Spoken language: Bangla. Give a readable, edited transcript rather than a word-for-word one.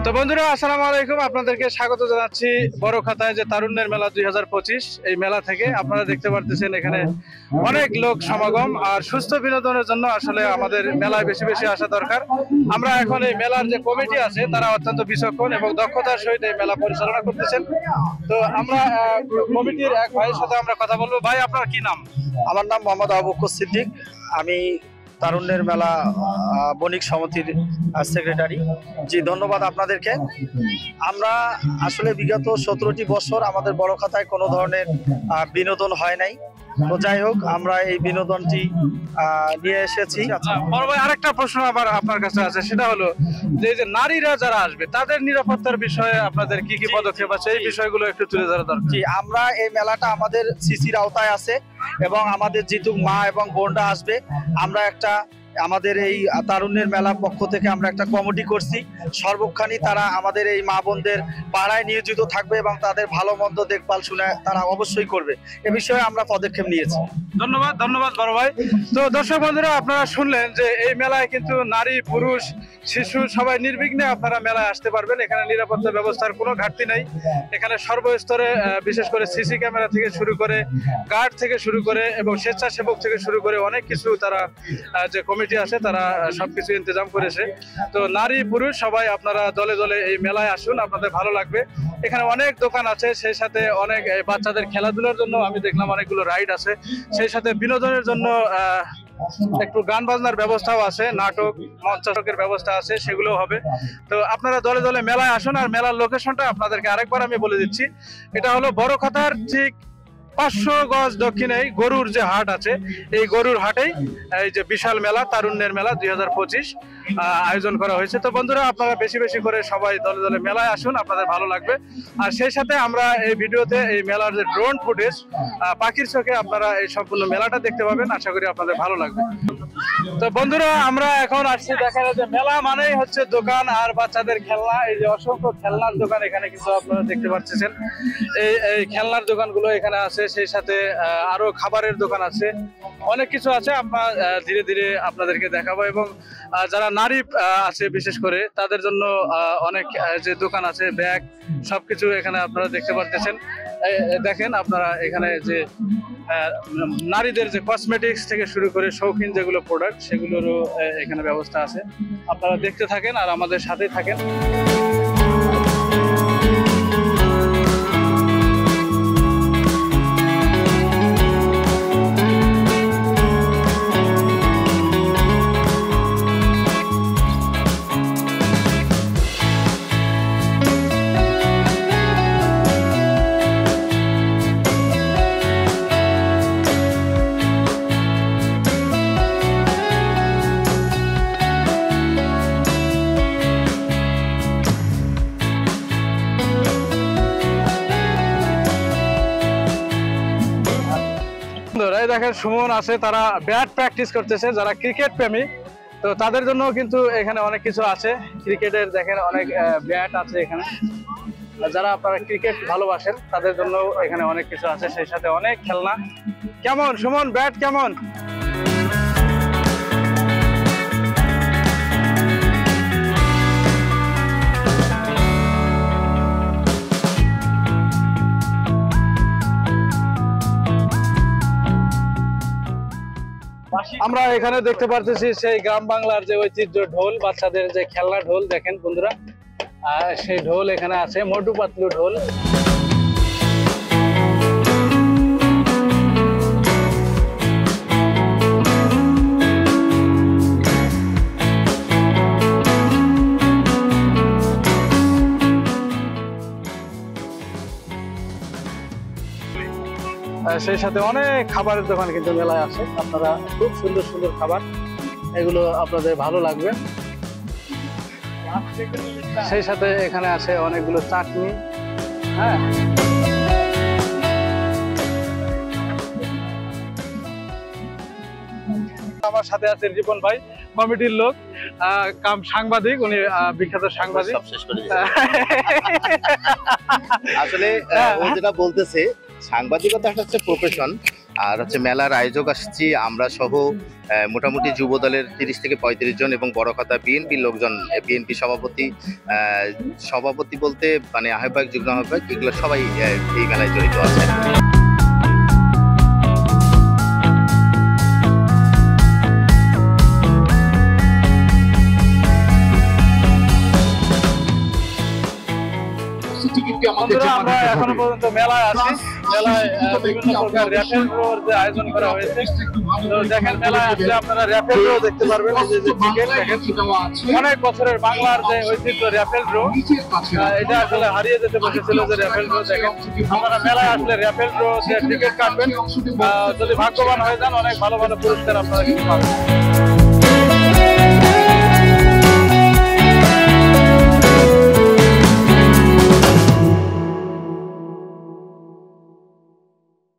তো বন্ধুরা আসসালামু আলাইকুম, আপনাদেরকে স্বাগত জানাচ্ছি বড়খাতায় যে তারুণ্যের মেলা 2025 এই মেলা থেকে। আপনারা দেখতে পারতেছেন এখানে অনেক লোক সমাগম, আর সুস্থ বিনোদনের জন্য আসলে আমাদের মেলায় বেশি বেশি আসা দরকার। আমরা এখন এই মেলার যে কমিটি আছে তারা অত্যন্ত বিচক্ষণ এবং দক্ষতার সহিত এই মেলা পরিচালনা করতেছেন। তো আমরা কমিটির এক ভাইয়ের সাথে আমরা কথা বলবো। ভাই, আপনার কি নাম? আমার নাম মোহাম্মদ আবু বকর সিদ্দিক। আমি তারুণ্যের মেলা বণিক সমিতির সেক্রেটারি। জি, ধন্যবাদ আপনাদেরকে। আমরা আসলে বিগত 17টি বছর আমাদের বড়খাতায় কোনো ধরনের বিনোদন হয় নাই। তো যাই হোক, আমরা এই বিনোদনটি নিয়ে এসেছি। বড় ভাই, আরেকটা প্রশ্ন আবার আপনার কাছে আছে, সেটা হলো যে নারীরা যারা আসবে তাদের নিরাপত্তার বিষয়ে আপনাদের কি কি পদক্ষেপ আছে, এই বিষয়গুলো একটু তুলে ধরা দরকার। জি, আমরা এই মেলাটা আমাদের সিসির আওতায় আছে এবং আমাদের যেহেতু মা এবং বোনরা আসবে, আমরা আমাদের এই তারুণ্যের মেলার পক্ষ থেকে আমরা একটা কমিটি করছি। সর্বক্ষণি তারা আমাদের এই মা বোনদের পাড়ায় নিয়োজিত থাকবে এবং তাদের ভালো মন্দ দেখভাল শুনে তারা অবশ্যই করবে। এ বিষয়ে আমরা পদক্ষেপ নিয়েছি। ধন্যবাদ ধন্যবাদ বড় ভাই। তো দর্শক বন্ধুরা, আপনারা শুনলেন যে এই মেলায় কিন্তু নারী পুরুষ শিশু সবাই নির্বিঘ্নে আপনারা মেলায় আসতে পারবেন। এখানে নিরাপত্তা ব্যবস্থার কোনো ঘাটতি নাই। এখানে সর্বস্তরে বিশেষ করে সিসি ক্যামেরা থেকে শুরু করে গার্ড থেকে শুরু করে এবং স্বেচ্ছাসেবক থেকে শুরু করে অনেক কিছু তারা যে কমিটি আছে তারা সবকিছু ইন্তজাম করেছে। তো নারী পুরুষ সবাই আপনারা দলে দলে এই মেলায় আসুন, আপনাদের ভালো লাগবে। এখানে অনেক দোকান আছে, সেই সাথে অনেক বাচ্চাদের খেলাধুলার জন্য আমি দেখলাম অনেকগুলো রাইড আছে, সেই সাথে বিনোদনের জন্য একটু গান বাজনার ব্যবস্থাও আছে, নাটক মঞ্চের ব্যবস্থা আছে, সেগুলো হবে। তো আপনারা দলে দলে মেলায় আসুন। আর মেলার লোকেশনটা আপনাদেরকে আরেকবার আমি বলে দিচ্ছি, এটা হলো বড়খাতার ঠিক 500 গজ দক্ষিণে গরুর যে হাট আছে, এই গরুর হাটেই এই যে বিশাল মেলা তারুণ্যের মেলা 2025 আয়োজন করা হয়েছে। তো বন্ধুরা, আপনারা বেশি বেশি করে সবাই দলে দলে মেলায় আসুন, আপনাদের ভালো লাগবে। আর সেই সাথে আমরা এই ভিডিওতে এই মেলার যে ড্রোন ফুটেজ পাখির চোখে আপনারা এই সম্পূর্ণ মেলাটা দেখতে পাবেন। আশা করি আপনাদের ভালো লাগবে। তো বন্ধুরা, আমরা এখন আসছি, দেখা যায় যে মেলা মানেই হচ্ছে দোকান আর বাচ্চাদের খেলনা। এই যে অসংখ্য খেলনার দোকান এখানে কিন্তু আপনারা দেখতে পাচ্ছেন। এই খেলনার দোকানগুলো এখানে আছে, সেই সাথে আরো খাবারের দোকান আছে, অনেক কিছু আছে। আমরা ধীরে ধীরে আপনাদেরকে দেখাবো। এবং যারা নারী আছে বিশেষ করে তাদের জন্য অনেক যে দোকান আছে, ব্যাগ সবকিছু এখানে আপনারা দেখতে পারতেছেন। দেখেন আপনারা এখানে যে নারীদের যে কসমেটিক্স থেকে শুরু করে শৌখিন যেগুলো প্রোডাক্ট, সেগুলোরও এখানে ব্যবস্থা আছে। আপনারা দেখতে থাকেন আর আমাদের সাথেই থাকেন। দেখেন সুমন আছে, তারা ব্যাট প্র্যাকটিস করতেছে। যারা ক্রিকেট প্রেমী তো তাদের জন্য কিন্তু এখানে অনেক কিছু আছে। ক্রিকেটের দেখেন অনেক ব্যাট আছে এখানে। যারা আপনারা ক্রিকেট ভালোবাসেন তাদের জন্য এখানে অনেক কিছু আছে, সেই সাথে অনেক খেলনা। কেমন সুমন, ব্যাট কেমন? আমরা এখানে দেখতে পারতেছি সেই গ্রাম বাংলার যে ঐতিহ্য ঢোল, বাচ্চাদের যে খেলনা ঢোল। দেখেন বন্ধুরা, সেই ঢোল এখানে আছে, মোটু পাতলু ঢোল। সেই সাথে অনেক খাবারের দোকান কিন্তু মেলায় আছে। আপনারা খুব সুন্দর সুন্দর খাবার, এগুলো আপনাদের ভালো লাগবে। সেই সাথে এখানে আছে অনেকগুলো চাটনি। হ্যাঁ, আমার সাথে আছে রিপন ভাই, কমিটির লোক, সাংবাদিক, উনি বিখ্যাত সাংবাদিক। আসলে ও যেটা বলতেছে, সাংবাদিকতা একটা হচ্ছে প্রফেশন। আর হচ্ছে মেলার আয়োজক আসছি আমরা সহ মোটামুটি যুব দলের 30 থেকে 35 জন এবং বড় কথা বিএনপি লোকজন, বিএনপি সভাপতি বলতে মানে আহ্বায়ক, যুগ্ম আহ্বায়ক, এগুলো সবাই এই মেলায় জড়িত আছে। বন্ধুরা, আমরা এখনো পর্যন্ত মেলায় আছি। মেলায় বিভিন্ন প্রকার র্যাফেল ড্রর যে আয়োজন করা হয়েছে। তো দেখেন, মেলায় আসলে আপনারা র্যাফেল ড্র দেখতে পারবেন। এই যে টিকিট দেখেন, অনেক বছরের বাংলার যে ঐতিহ্য র্যাফেল ড্র, এটা আসলে হারিয়ে যেতে বসেছিল যে র্যাফেল ড্র। দেখেন, আপনারা মেলায় আসলে র্যাফেল ড্র টিকিট কাটবেন, যদি ভাগ্যবান হয়ে যান অনেক ভালো ভালো পুরস্কার আপনারা কিন্তু পাবেন।